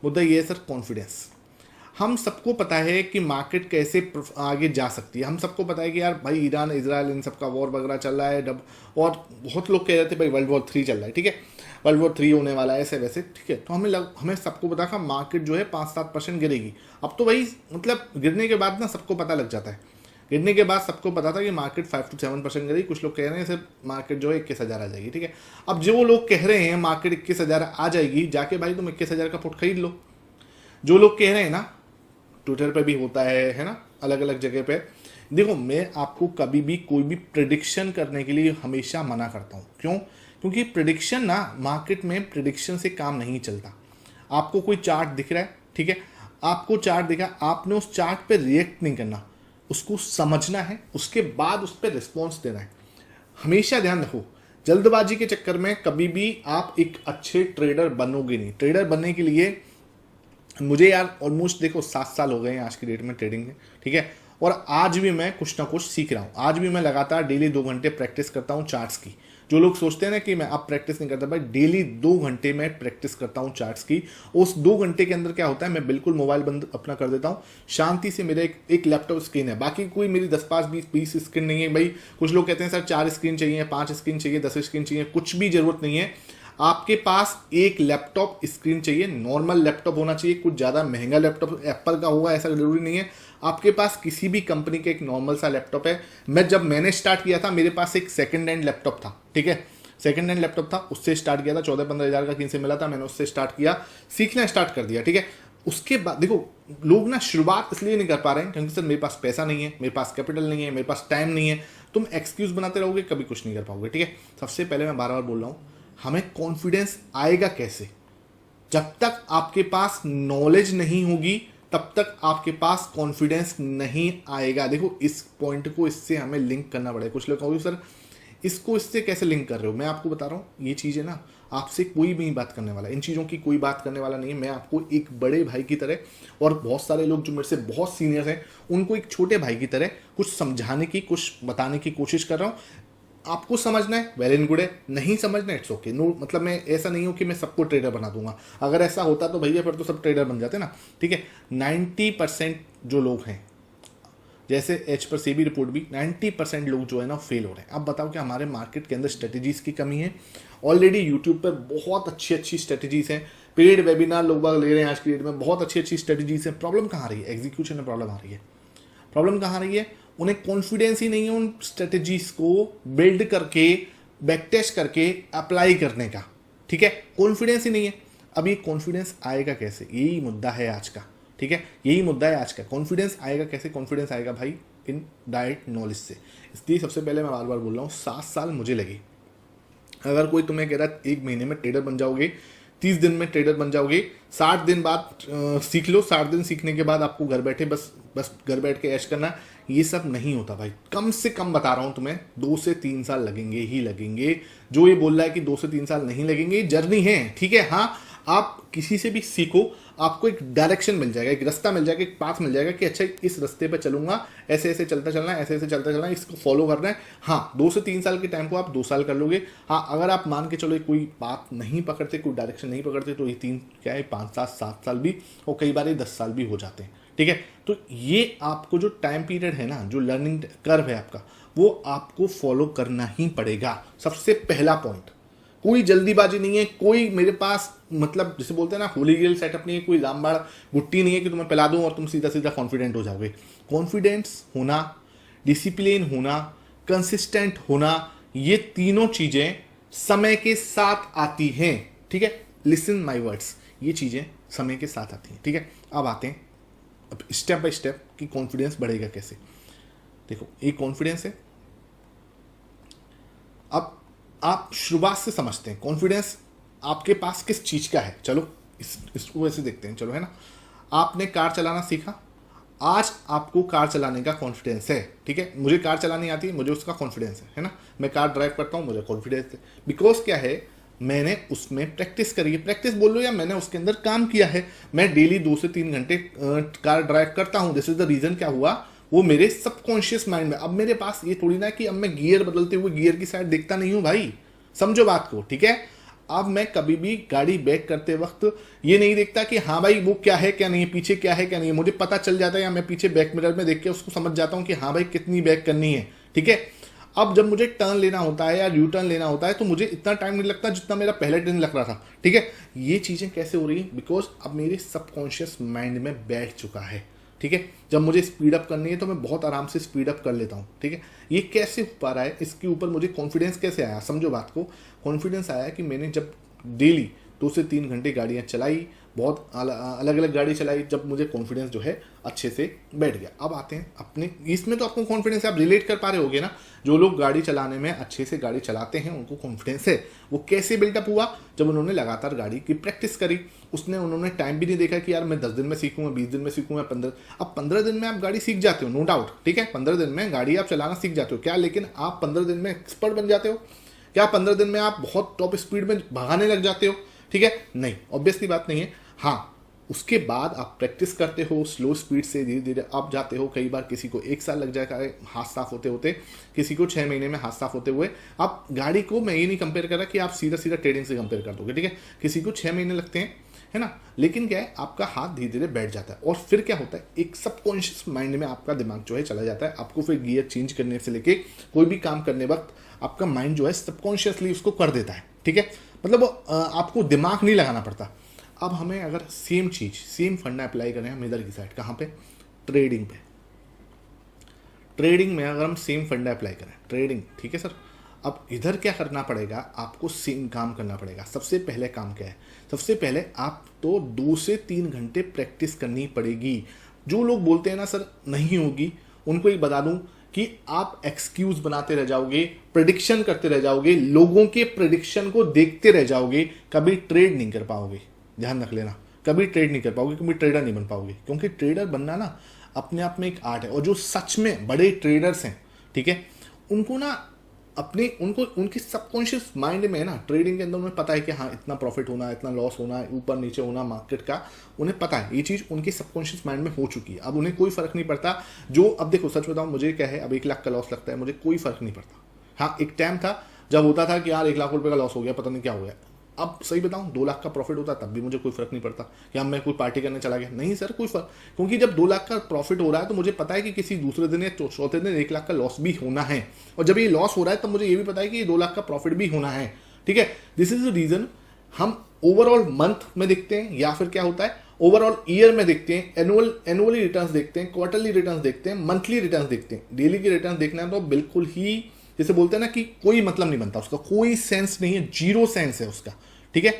मुद्दा ये है सर कॉन्फिडेंस। हम सबको पता है कि मार्केट कैसे आगे जा सकती है, हम सबको पता है कि यार भाई ईरान इजराइल इन सब का वॉर वगैरह चल रहा है और बहुत लोग कह रहे थे भाई वर्ल्ड वॉर 3 चल रहा है, ठीक है, वर्ल्ड वॉर 3 होने वाला है ऐसे वैसे, ठीक है। तो हमें सबको पता था मार्केट जो है 5-7% गिरेगी। अब तो भाई मतलब गिरने के बाद ना सबको पता लग जाता है, गिरने के बाद सबको पता था कि मार्केट 5-7% गिरेगी। कुछ लोग कह रहे हैं सिर्फ मार्केट जो है 21,000 आ जाएगी, ठीक है। अब जो लोग कह रहे हैं मार्केट 21,000 आ जाएगी, जाके भाई तुम 21,000 का पुट खरीद लो। जो लोग कह रहे हैं ना, ट्विटर पे भी होता है ना, अलग अलग जगह पे। देखो मैं आपको कभी भी कोई भी प्रिडिक्शन करने के लिए हमेशा मना करता हूँ। क्यों? क्योंकि प्रिडिक्शन ना, मार्केट में प्रिडिक्शन से काम नहीं चलता। आपको कोई चार्ट दिख रहा है, ठीक है, आपको चार्ट दिखा, आपने उस चार्ट पे रिएक्ट नहीं करना, उसको समझना है, उसके बाद उस पर रिस्पॉन्स देना है। हमेशा ध्यान रखो, जल्दबाजी के चक्कर में कभी भी आप एक अच्छे ट्रेडर बनोगे नहीं। ट्रेडर बनने के लिए मुझे यार ऑलमोस्ट देखो 7 साल हो गए हैं आज की डेट में ट्रेडिंग में, ठीक है, और आज भी मैं कुछ ना कुछ सीख रहा हूँ। आज भी मैं लगातार डेली 2 घंटे प्रैक्टिस करता हूँ चार्ट्स की। जो लोग सोचते हैं ना कि मैं अब प्रैक्टिस नहीं करता, भाई डेली 2 घंटे मैं प्रैक्टिस करता हूँ चार्ट्स की। उस 2 घंटे के अंदर क्या होता है, मैं बिल्कुल मोबाइल बंद अपना कर देता हूँ, शांति से मेरा एक लैपटॉप स्क्रीन है, बाकी कोई मेरी 10-5-20 स्क्रीन नहीं है। भाई कुछ लोग कहते हैं सर 4 स्क्रीन चाहिए, 5 स्क्रीन चाहिए, 10 स्क्रीन चाहिए, कुछ भी जरूरत नहीं है। आपके पास एक लैपटॉप स्क्रीन चाहिए, नॉर्मल लैपटॉप होना चाहिए, कुछ ज़्यादा महंगा लैपटॉप एप्पल का होगा ऐसा जरूरी नहीं है। आपके पास किसी भी कंपनी का एक नॉर्मल सा लैपटॉप है। मैंने स्टार्ट किया था, मेरे पास एक सेकंड हैंड लैपटॉप था, ठीक है, सेकंड हैंड लैपटॉप था, उससे स्टार्ट किया था। 14-15 हज़ार का कहीं से मिला था, मैंने उससे स्टार्ट किया, सीखना स्टार्ट कर दिया, ठीक है। उसके बाद देखो लोग ना शुरुआत इसलिए नहीं कर पा रहे हैं क्योंकि सर मेरे पास पैसा नहीं है, मेरे पास कैपिटल नहीं है, मेरे पास टाइम नहीं है। तुम एक्सक्यूज बनाते रहोगे, कभी कुछ नहीं कर पाओगे, ठीक है। सबसे पहले मैं बार बार बोल रहा हूँ, हमें कॉन्फिडेंस आएगा कैसे? जब तक आपके पास नॉलेज नहीं होगी तब तक आपके पास कॉन्फिडेंस नहीं आएगा। देखो इस पॉइंट को इससे हमें लिंक करना पड़ेगा। कुछ लोग कहोगे सर इसको इससे कैसे लिंक कर रहे हो? मैं आपको बता रहा हूँ, ये चीज़ें ना आपसे कोई भी नहीं बात करने वाला, इन चीज़ों की कोई बात करने वाला नहीं है। मैं आपको एक बड़े भाई की तरह, और बहुत सारे लोग जो मेरे से बहुत सीनियर्स हैं उनको एक छोटे भाई की तरह कुछ समझाने की, कुछ बताने की कोशिश कर रहा हूँ। आपको समझना है वेल एंड गुड है, नहीं समझना इट्स ओके। नो मतलब मैं ऐसा नहीं हूँ कि मैं सबको ट्रेडर बना दूंगा। अगर ऐसा होता तो भैया फिर तो सब ट्रेडर बन जाते ना, ठीक है। 90% जो लोग हैं, जैसे एच पर सेबी रिपोर्ट भी 90% लोग जो है ना फेल हो रहे हैं। अब बताओ कि हमारे मार्केट के अंदर स्ट्रेटेजीज की कमी है? ऑलरेडी यूट्यूब पर बहुत अच्छी अच्छी स्ट्रेटेजीज हैं, पेड वेबिनार लोग बाग ले रहे हैं आज की डेट में, बहुत अच्छी अच्छी स्ट्रेटेजीज हैं। प्रॉब्लम कहाँ आ रही है? एग्जीक्यूशन में प्रॉब्लम आ रही है। प्रॉब्लम कहाँ आ रही है? उन्हें कॉन्फिडेंस ही नहीं है उन स्ट्रेटेजीज को बिल्ड करके, बैक टेस्ट करके अप्लाई करने का, ठीक है। कॉन्फिडेंस ही नहीं है। अब ये कॉन्फिडेंस आएगा कैसे? यही मुद्दा है आज का, ठीक है, यही मुद्दा है आज का। कॉन्फिडेंस आएगा कैसे? कॉन्फिडेंस आएगा भाई इन डायरेक्ट नॉलेज से। इसलिए सबसे पहले मैं बार बार बोल रहा हूँ, 7 साल मुझे लगे। अगर कोई तुम्हें कह रहा है 1 महीने में ट्रेडर बन जाओगे, 30 दिन में ट्रेडर बन जाओगे, 60 दिन बाद सीख लो, 60 दिन सीखने के बाद आपको घर बैठे बस घर बैठ के ऐश करना, ये सब नहीं होता भाई। कम से कम बता रहा हूँ तुम्हें 2 से 3 साल लगेंगे ही लगेंगे। जो ये बोल रहा है कि 2 से 3 साल नहीं लगेंगे, जर्नी है, ठीक है। हाँ, आप किसी से भी सीखो, आपको एक डायरेक्शन मिल जाएगा, एक रास्ता मिल जाएगा, एक पाथ मिल जाएगा कि अच्छा इस रास्ते पे चलूंगा, ऐसे ऐसे चलता चलना है, ऐसे ऐसे चलता चलना है, इसको फॉलो करना है। हाँ, 2 से 3 साल के टाइम को आप 2 साल कर लोगे। हाँ, अगर आप मान के चलो कोई बात नहीं पकड़ते, कोई डायरेक्शन नहीं पकड़ते, तो ये 3 क्या है 5-7 साल भी, और कई बार ये 10 साल भी हो जाते हैं, ठीक है। तो ये आपको जो टाइम पीरियड है ना, जो लर्निंग कर्व है आपका, वो आपको फॉलो करना ही पड़ेगा। सबसे पहला पॉइंट, कोई जल्दीबाजी नहीं है, कोई मेरे पास मतलब जिसे बोलते हैं ना होली ग्रेल सेटअप नहीं है, कोई रामबाण गुट्टी नहीं है कि तुम्हें पिला दूं और तुम सीधा सीधा कॉन्फिडेंट हो जाओगे। कॉन्फिडेंस होना, डिसिप्लिन होना, कंसिस्टेंट होना, ये तीनों चीजें समय के साथ आती हैं, ठीक है। लिसन माय वर्ड्स, ये चीजें समय के साथ आती हैं, ठीक है। अब आते हैं अब स्टेप बाय स्टेप कि कॉन्फिडेंस बढ़ेगा कैसे। देखो एक कॉन्फिडेंस है, अब आप शुरुआत से समझते हैं कॉन्फिडेंस आपके पास किस चीज का है। चलो इसको वैसे देखते हैं, चलो, है ना। आपने कार चलाना सीखा, आज आपको कार चलाने का कॉन्फिडेंस है, ठीक है। मुझे कार चलानी आती है, मुझे उसका कॉन्फिडेंस है ना। मैं कार ड्राइव करता हूं, मुझे कॉन्फिडेंस है, बिकॉज क्या है, मैंने उसमें प्रैक्टिस करी है। प्रैक्टिस बोल लो या मैंने उसके अंदर काम किया है। मैं डेली 2 से 3 घंटे कार ड्राइव करता हूं। This is the reason. क्या हुआ, वो मेरे सबकॉन्शियस माइंड में। अब मेरे पास ये थोड़ी ना कि अब मैं गियर बदलते हुए गियर की साइड देखता नहीं हूं भाई, समझो बात को, ठीक है। अब मैं कभी भी गाड़ी बैक करते वक्त ये नहीं देखता कि हाँ भाई वो क्या है क्या नहीं है, पीछे क्या है क्या नहीं है, मुझे पता चल जाता है, या मैं पीछे बैक मिरर में देख के उसको समझ जाता हूँ कि हाँ भाई कितनी बैक करनी है। ठीक है, अब जब मुझे टर्न लेना होता है या यू टर्न लेना होता है तो मुझे इतना टाइम नहीं लगता जितना मेरा पहले दिन लग रहा था। ठीक है, ये चीज़ें कैसे हो रही हैं? बिकॉज अब मेरे सबकॉन्शियस माइंड में बैठ चुका है। ठीक है, जब मुझे स्पीड अप करनी है तो मैं बहुत आराम से स्पीड अप कर लेता हूँ। ठीक है, ये कैसे हो पा रहा है, इसके ऊपर मुझे कॉन्फिडेंस कैसे आया? समझो बात को। कॉन्फिडेंस आया कि मैंने जब डेली 2 से 3 घंटे गाड़ियाँ चलाई, बहुत अलग अलग गाड़ी चलाई, जब मुझे कॉन्फिडेंस जो है अच्छे से बैठ गया। अब आते हैं अपने, इसमें तो आपको कॉन्फिडेंस है, आप रिलेट कर पा रहे होगे ना। जो लोग गाड़ी चलाने में अच्छे से गाड़ी चलाते हैं उनको कॉन्फिडेंस है। वो कैसे बिल्डअप हुआ? जब उन्होंने लगातार गाड़ी की प्रैक्टिस करी। उन्होंने टाइम भी नहीं देखा कि यार मैं 10 दिन में सीखूंगा, 20 दिन में सीखूंगा, 15। अब 15 दिन में आप गाड़ी सीख जाते हो, नो डाउट। ठीक है, 15 दिन में गाड़ी आप चलाना सीख जाते हो क्या? लेकिन आप 15 दिन में एक्सपर्ट बन जाते हो क्या? 15 दिन में आप बहुत टॉप स्पीड में भागाने लग जाते हो? ठीक है, नहीं, ऑब्वियसली बात नहीं है। हाँ, उसके बाद आप प्रैक्टिस करते हो, स्लो स्पीड से धीरे धीरे आप जाते हो। कई बार किसी को 1 साल लग जाएगा हाथ साफ होते होते, किसी को 6 महीने में हाथ साफ होते हुए। आप गाड़ी को, मैं ये नहीं कंपेयर कर रहा कि आप सीधा सीधा ट्रेडिंग से कंपेयर कर दोगे। ठीक है, किसी को 6 महीने लगते हैं, है ना, लेकिन क्या है, आपका हाथ धीरे धीरे बैठ जाता है। और फिर क्या होता है, एक सबकॉन्शियस माइंड में आपका दिमाग जो है चला जाता है। आपको फिर गियर चेंज करने से लेके कोई भी काम करने वक्त आपका माइंड जो है सबकॉन्शियसली उसको कर देता है। ठीक है, मतलब आपको दिमाग नहीं लगाना पड़ता। अब हमें अगर सेम चीज, सेम फंडा अप्लाई करें हम इधर की साइड, कहाँ पे? ट्रेडिंग पे। ट्रेडिंग में अगर हम सेम फंडा अप्लाई करें, ट्रेडिंग, ठीक है सर, अब इधर क्या करना पड़ेगा? आपको सेम काम करना पड़ेगा। सबसे पहले काम क्या है? सबसे पहले आप तो 2 से 3 घंटे प्रैक्टिस करनी पड़ेगी। जो लोग बोलते हैं ना सर नहीं होगी, उनको एक बता दूं कि आप एक्सक्यूज बनाते रह जाओगे, प्रेडिक्शन करते रह जाओगे, लोगों के प्रेडिक्शन को देखते रह जाओगे, कभी ट्रेड नहीं कर पाओगे। ध्यान रख लेना, कभी ट्रेड नहीं कर पाओगे, कभी ट्रेडर नहीं बन पाओगे। क्योंकि ट्रेडर बनना ना अपने आप में एक आर्ट है। और जो सच में बड़े ट्रेडर्स हैं, ठीक है, उनको ना अपने, उनको उनकी सबकॉन्शियस माइंड में है ना, ट्रेडिंग के अंदर उन्हें पता है कि हाँ इतना प्रॉफिट होना है, इतना लॉस होना है, ऊपर नीचे होना मार्केट का, उन्हें पता है। ये चीज़ उनकी सबकॉन्शियस माइंड में हो चुकी है। अब उन्हें कोई फर्क नहीं पड़ता। जो, अब देखो सच बताऊं, मुझे क्या है, अब 1 लाख का लॉस लगता है, मुझे कोई फर्क नहीं पड़ता। हाँ, एक टाइम था जब होता था कि यार 1 लाख रुपए का लॉस हो गया, पता नहीं क्या हो गया। अब सही बताऊं, 2 लाख का प्रॉफिट होता तब भी मुझे कोई फर्क नहीं पड़ता कि हम मैं कोई पार्टी करने चला गया, नहीं सर कोई फर्क। क्योंकि जब 2 लाख का प्रॉफिट हो रहा है तो मुझे पता है कि किसी दूसरे दिन या चौथे दिन 1 लाख का लॉस भी होना है। और जब ये लॉस हो रहा है तब मुझे ये भी पता है कि 2 लाख का प्रॉफिट भी होना है। ठीक है, दिस इज द रीजन हम ओवरऑल मंथ में देखते हैं, या फिर क्या होता है ओवरऑल ईयर में देखते हैं, एनुअली रिटर्न्स देखते हैं, क्वार्टरली रिटर्न्स देखते हैं, मंथली रिटर्न्स देखते हैं। डेली की रिटर्न देखना है तो बिल्कुल ही, जैसे बोलते हैं ना कि कोई मतलब नहीं बनता उसका, कोई सेंस नहीं है, जीरो सेंस है उसका। ठीक है,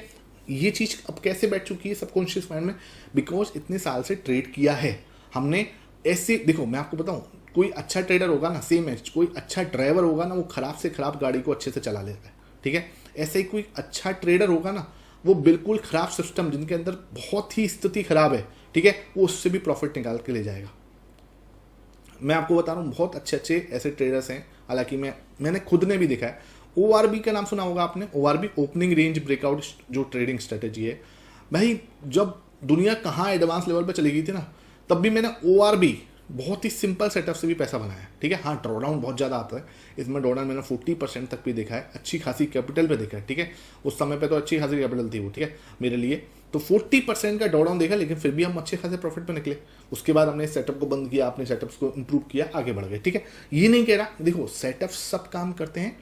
ये चीज अब कैसे बैठ चुकी है सबकॉन्शियस माइंड में? बिकॉज इतने साल से ट्रेड किया है हमने। ऐसे देखो, मैं आपको बताऊं, कोई अच्छा ट्रेडर होगा ना, सेम है, कोई अच्छा ड्राइवर होगा ना, वो खराब से खराब गाड़ी को अच्छे से चला लेता है। ठीक है, ऐसे ही कोई अच्छा ट्रेडर होगा ना, वो बिल्कुल खराब सिस्टम जिनके अंदर बहुत ही स्थिति खराब है, ठीक है, वो उससे भी प्रॉफिट निकाल के ले जाएगा। मैं आपको बता रहा हूँ, बहुत अच्छे अच्छे ऐसे ट्रेडर्स हैं। हालांकि मैंने खुद ने भी देखा है। ORB का नाम सुना होगा आपने, ORB, ओपनिंग रेंज ब्रेकआउट जो ट्रेडिंग स्ट्रेटेजी है भाई। जब दुनिया कहाँ एडवांस लेवल पे चली गई थी ना, तब भी मैंने ORB बहुत ही सिंपल सेटअप से भी पैसा बनाया। ठीक है, हाँ ड्रॉडाउन बहुत ज़्यादा आता है इसमें, ड्रॉडाउन मैंने 40% तक भी देखा है, अच्छी खासी कैपिटल पे देखा है। ठीक है, उस समय पे तो अच्छी खासी कैपिटल थी वो, ठीक है, मेरे लिए तो 40% का ड्रॉडाउन देखा, लेकिन फिर भी हम अच्छे खासे प्रॉफिट पे निकले। उसके बाद हमने सेटअप को बंद किया, अपने सेटअप्स को इंप्रूव किया, आगे बढ़ गए। ठीक है, ये नहीं कह रहा, देखो सेटअप सब काम करते हैं,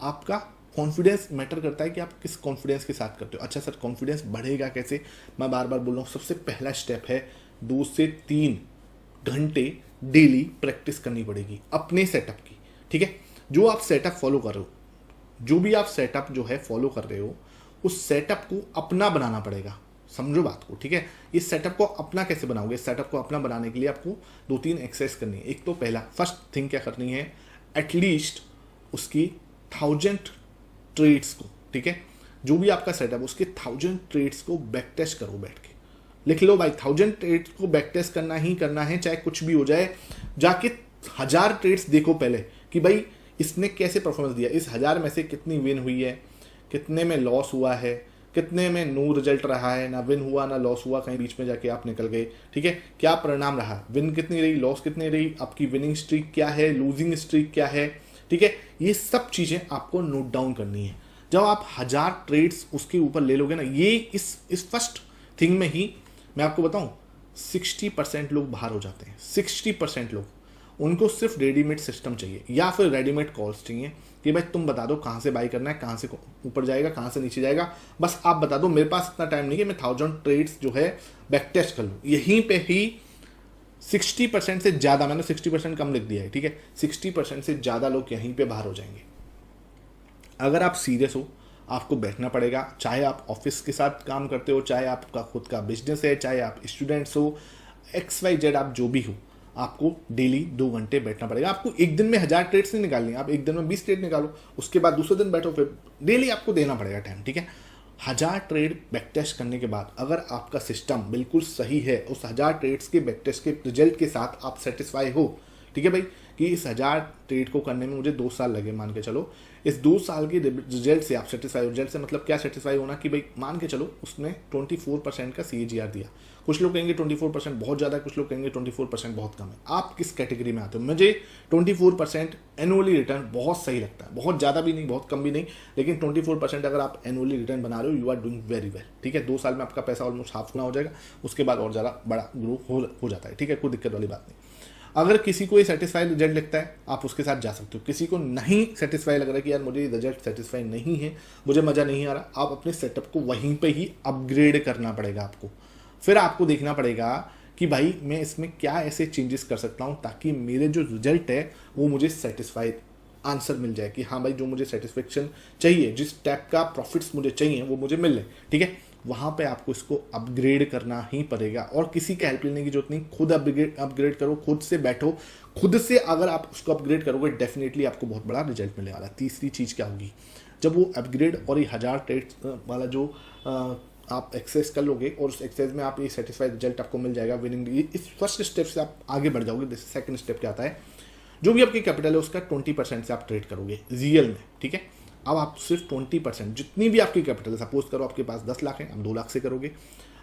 आपका कॉन्फिडेंस मैटर करता है कि आप किस कॉन्फिडेंस के साथ करते हो। अच्छा सर, कॉन्फिडेंस बढ़ेगा कैसे? मैं बार बार बोल रहा हूँ, सबसे पहला स्टेप है 2 से 3 घंटे डेली प्रैक्टिस करनी पड़ेगी अपने सेटअप की। ठीक है, जो आप सेटअप फॉलो कर रहे हो, जो भी आप सेटअप जो है फॉलो कर रहे हो, उस सेटअप को अपना बनाना पड़ेगा। समझो बात को, ठीक है। इस सेटअप को अपना कैसे बनाओगे? सेटअप को अपना बनाने के लिए आपको 2-3 एक्सरसाइज करनी है। एक तो पहला फर्स्ट थिंग क्या करनी है, एटलीस्ट उसकी 1000 ट्रेड्स को, ठीक है, जो भी आपका सेटअप उसके 1000 ट्रेड्स को बैक टेस्ट करो, बैठ के लिख लो भाई 1000 ट्रेड्स को बैक टेस्ट करना ही करना है, चाहे कुछ भी हो जाए। जाके 1000 ट्रेड्स देखो पहले कि भाई इसने कैसे परफॉर्मेंस दिया, इस 1000 में से कितनी विन हुई है, कितने में लॉस हुआ है, कितने में नो रिजल्ट रहा है, ना विन हुआ ना लॉस हुआ, कहीं बीच में जाके आप निकल गए। ठीक है, क्या परिणाम रहा, विन कितनी रही, लॉस कितनी रही, आपकी विनिंग स्ट्रीक क्या है, लूजिंग स्ट्रीक क्या है। ठीक है, ये सब चीज़ें आपको नोट डाउन करनी है। जब आप 1000 ट्रेड्स उसके ऊपर ले लोगे ना, ये इस फर्स्ट थिंग में ही मैं आपको बताऊं 60% लोग बाहर हो जाते हैं। 60% लोग, उनको सिर्फ रेडीमेड सिस्टम चाहिए या फिर रेडीमेड कॉल्स चाहिए कि भाई तुम बता दो कहाँ से बाई करना है, कहाँ से ऊपर जाएगा, कहाँ से नीचे जाएगा, बस आप बता दो। मेरे पास इतना टाइम नहीं है मैं 1000 ट्रेड्स जो है बैक टेस्ट कर लूँ। यहीं पे ही 60% से ज़्यादा, मैंने 60% कम लिख दिया है, ठीक है, 60% से ज़्यादा लोग यहीं पे बाहर हो जाएंगे। अगर आप सीरियस हो, आपको बैठना पड़ेगा, चाहे आप ऑफिस के साथ काम करते हो, चाहे आपका खुद का बिजनेस है, चाहे आप स्टूडेंट्स हो, XYZ आप जो भी हो, आपको डेली 2 घंटे बैठना पड़ेगा। आपको एक दिन में 1000 ट्रेड्स नहीं निकालनी, आप एक दिन में 20 ट्रेड निकालो, उसके बाद दूसरे दिन बैठो, फिर डेली आपको देना पड़ेगा टाइम, ठीक है। 1000 ट्रेड बैक टेस्ट करने के बाद अगर आपका सिस्टम बिल्कुल सही है, उस 1000 ट्रेड्स के बैक टेस्ट के रिजल्ट के साथ आप सेटिस्फाई हो, ठीक है भाई, कि इस 1000 ट्रेड को करने में मुझे 2 साल लगे, मान के चलो, इस 2 साल के रिजल्ट से आप सेटिस्फाई हो। रिजल्ट से मतलब क्या सेटिस्फाई होना कि भाई मान के चलो उसने 24% का CAGR दिया। कुछ लोग कहेंगे 24% बहुत ज़्यादा है, कुछ लोग कहेंगे 24% बहुत कम है। आप किस कैटेगरी में आते हो? मुझे 24% एनुअली रिटर्न बहुत सही लगता है, बहुत ज़्यादा भी नहीं, बहुत कम भी नहीं, लेकिन 24% अगर आप एनुअली रिटर्न बना रहे हो, you are doing very well, ठीक है। 2 साल में आपका पैसा ऑलमोस्ट हाफ गुना हो जाएगा, उसके बाद और ज़्यादा बड़ा ग्रो हो जाता है, ठीक है, कोई दिक्कत वाली बात नहीं। अगर किसी को ये सेटिस्फाई रिजल्ट लगता है, आप उसके साथ जा सकते हो। किसी को नहीं सेटिस्फाई लग रहा है कि यार मुझे ये रिजल्ट सेटिस्फाई नहीं है, मुझे मज़ा नहीं आ रहा, आप अपने सेटअप को वहीं पे ही अपग्रेड करना पड़ेगा आपको। फिर आपको देखना पड़ेगा कि भाई मैं इसमें क्या ऐसे चेंजेस कर सकता हूँ ताकि मेरे जो रिजल्ट है वो मुझे सेटिस्फाइड आंसर मिल जाए कि हाँ भाई जो मुझे सेटिस्फेक्शन चाहिए, जिस टाइप का प्रॉफिट्स मुझे चाहिए वो मुझे मिल रहे, ठीक है। वहाँ पे आपको इसको अपग्रेड करना ही पड़ेगा और किसी का हेल्प लेने की जरूरत नहीं। खुद अपग्रेड करो, खुद से बैठो, खुद से अगर आप उसको अपग्रेड करोगे डेफिनेटली आपको बहुत बड़ा रिजल्ट मिलने वाला है। तीसरी चीज़ क्या होगी, जब वो अपग्रेड और ये 1000 ट्रेड्स वाला जो आप एक्सेस कर लोगे और उस एक्सेस में आप ये सेटिस्फाइड रिजल्ट आपको मिल जाएगा विनिंग, इस फर्स्ट स्टेप से आप आगे बढ़ जाओगे। जैसे सेकंड स्टेप क्या आता है, जो भी आपकी कैपिटल है उसका 20% से आप ट्रेड करोगे रियल में, ठीक है। अब आप सिर्फ 20%, जितनी भी आपकी कैपिटल है, सपोज करो आपके पास 10 लाख है, आप 2 लाख से करोगे,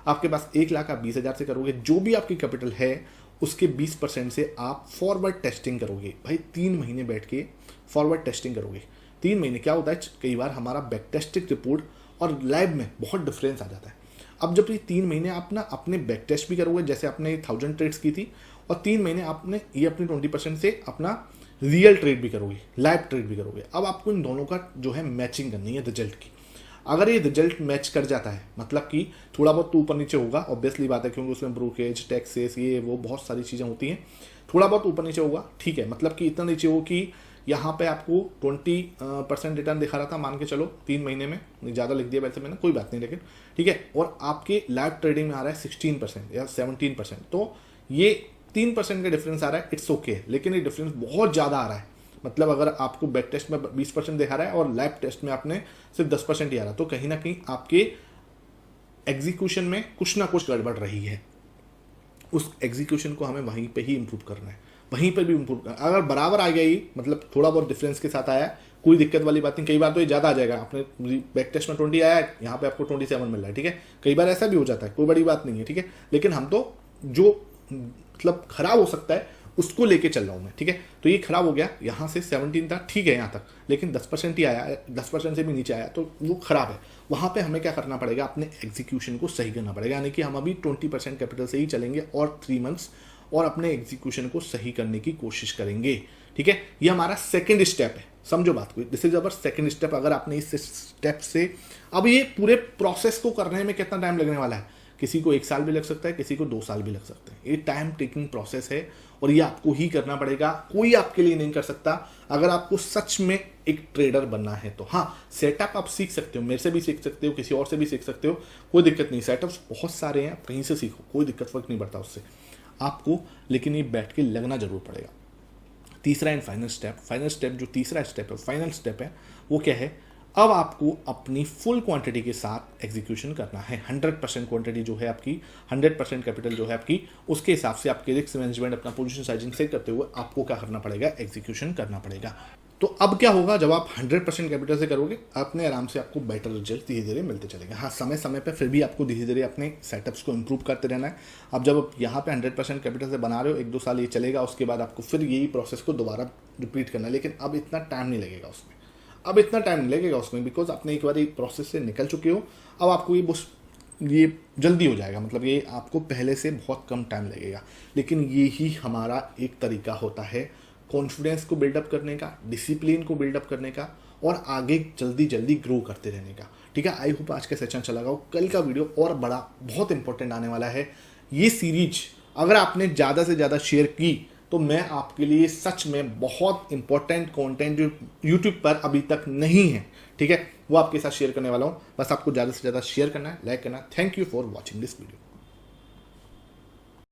आपके पास 1 लाख, आप 20,000 से करोगे। जो भी आपकी कैपिटल है उसके 20% से आप फॉरवर्ड टेस्टिंग करोगे। भाई 3 महीने बैठ के फॉरवर्ड टेस्टिंग करोगे। 3 महीने क्या होता है, कई बार हमारा बैक टेस्टिंग रिपोर्ट और लैब में बहुत डिफरेंस आ जाता है। अब जब ये 3 महीने आप ना अपने बैक टेस्ट भी करोगे, जैसे आपने 1000 ट्रेड्स की थी, और 3 महीने आपने ये अपनी 20% से अपना रियल ट्रेड भी करोगे, लाइव ट्रेड भी करोगे। अब आपको इन दोनों का जो है मैचिंग करनी है रिजल्ट की। अगर ये रिजल्ट मैच कर जाता है, मतलब कि थोड़ा बहुत तो ऊपर नीचे होगा, ऑब्वियसली बात है, क्योंकि उसमें ब्रोकरेज, टैक्सेस, ये वो बहुत सारी चीज़ें होती हैं, थोड़ा बहुत ऊपर नीचे होगा, ठीक है। मतलब कि इतना नीचे हो कि यहाँ पे आपको 20% रिटर्न दिखा रहा था, मान के चलो 3 महीने में, ज़्यादा लिख दिया वैसे मैंने, कोई बात नहीं, लेकिन ठीक है, और आपके लाइव ट्रेडिंग में आ रहा है 16% या 17%, तो ये 3% का डिफरेंस आ रहा है, इट्स ओके, लेकिन ये डिफरेंस बहुत ज़्यादा आ रहा है। मतलब अगर आपको बैक टेस्ट में 20% दिखा रहा है और लाइव टेस्ट में आपने सिर्फ 10% ही आ रहा है, तो कहीं ना कहीं आपके एग्जीक्यूशन में कुछ ना कुछ गड़बड़ रही है। उस एग्जीक्यूशन को हमें वहीं पे ही इम्प्रूव करना है, वहीं पर भी इम्प्रूव करना। अगर बराबर आ गया ही, मतलब थोड़ा बहुत डिफरेंस के साथ आया, कोई दिक्कत वाली बात नहीं। कई बार तो ये ज़्यादा आ जाएगा, आपने बैक टेस्ट में 20 आया है, यहाँ पे आपको 27 मिल रहा है, ठीक है। कई बार ऐसा भी हो जाता है, कोई बड़ी बात नहीं है, ठीक है। लेकिन हम तो जो मतलब खराब हो सकता है उसको लेके चल रहा हूँ मैं, ठीक है। तो ये खराब हो गया, यहाँ से 17 था, ठीक है यहाँ तक, लेकिन 10% ही आया, 10% से भी नीचे आया, तो वो खराब है। वहाँ पे हमें क्या करना पड़ेगा, अपने एग्जीक्यूशन को सही करना पड़ेगा, यानी कि हम अभी 20% कैपिटल से ही चलेंगे और 3 मंथ्स और अपने एग्जीक्यूशन को सही करने की कोशिश करेंगे, ठीक है। ये हमारा सेकेंड स्टेप है, समझो बात को, this is our second step. अगर आपने इस स्टेप से, अब ये पूरे प्रोसेस को करने में कितना टाइम लगने वाला है, किसी को 1 साल भी लग सकता है, किसी को 2 साल भी लग सकते हैं। ये टाइम टेकिंग प्रोसेस है और ये आपको ही करना पड़ेगा, कोई आपके लिए नहीं कर सकता। अगर आपको सच में एक ट्रेडर बनना है तो हाँ, सेटअप आप सीख सकते हो, मेरे से भी सीख सकते हो, किसी और से भी सीख सकते हो, कोई दिक्कत नहीं। सेटअप्स बहुत सारे हैं, कहीं से सीखो, कोई दिक्कत फर्क नहीं पड़ता उससे आपको, लेकिन ये बैठ के लगना जरूर पड़ेगा। तीसरा एंड फाइनल स्टेप, जो तीसरा स्टेप है, फाइनल स्टेप है, वो क्या है, अब आपको अपनी फुल क्वांटिटी के साथ एग्जीक्यूशन करना है। 100% क्वांटिटी जो है आपकी, 100% कैपिटल जो है आपकी, उसके हिसाब से आपके रिस्क मैनेजमेंट, अपना पोजीशन साइजिंग सेट करते हुए आपको क्या करना पड़ेगा, एग्जीक्यूशन करना पड़ेगा। तो अब क्या होगा, जब आप 100% कैपिटल से करोगे, अपने आराम से आपको बेटर रिजल्ट धीरे धीरे मिलते चलेंगे। हाँ, समय समय पर फिर भी आपको धीरे धीरे अपने सेटअप्स को इंप्रूव करते रहना है। अब जब आप यहाँ पे 100% कैपिटल से बना रहे हो, 1-2 साल ये चलेगा, उसके बाद आपको फिर यही प्रोसेस को दोबारा रिपीट करना है, लेकिन अब इतना टाइम नहीं लगेगा उसमें। अब इतना टाइम नहीं लगेगा उसमें, बिकॉज आपने एक बार एक प्रोसेस से निकल चुके हो। अब आपको ये जल्दी हो जाएगा, मतलब ये आपको पहले से बहुत कम टाइम लगेगा। लेकिन ये ही हमारा एक तरीका होता है कॉन्फिडेंस को बिल्डअप करने का, डिसिप्लिन को बिल्डअप करने का, और आगे जल्दी जल्दी ग्रो करते रहने का। ठीक है, आई होप आज का सेशन चला गया। कल का वीडियो और बड़ा बहुत इंपॉर्टेंट आने वाला है। ये सीरीज अगर आपने ज़्यादा से ज़्यादा शेयर की तो मैं आपके लिए सच में बहुत इंपॉर्टेंट कंटेंट जो यूट्यूब पर अभी तक नहीं है, ठीक है, वो आपके साथ शेयर करने वाला हूँ। बस आपको ज़्यादा से ज़्यादा शेयर करना है, लाइक करना है। Thank you for watching this video.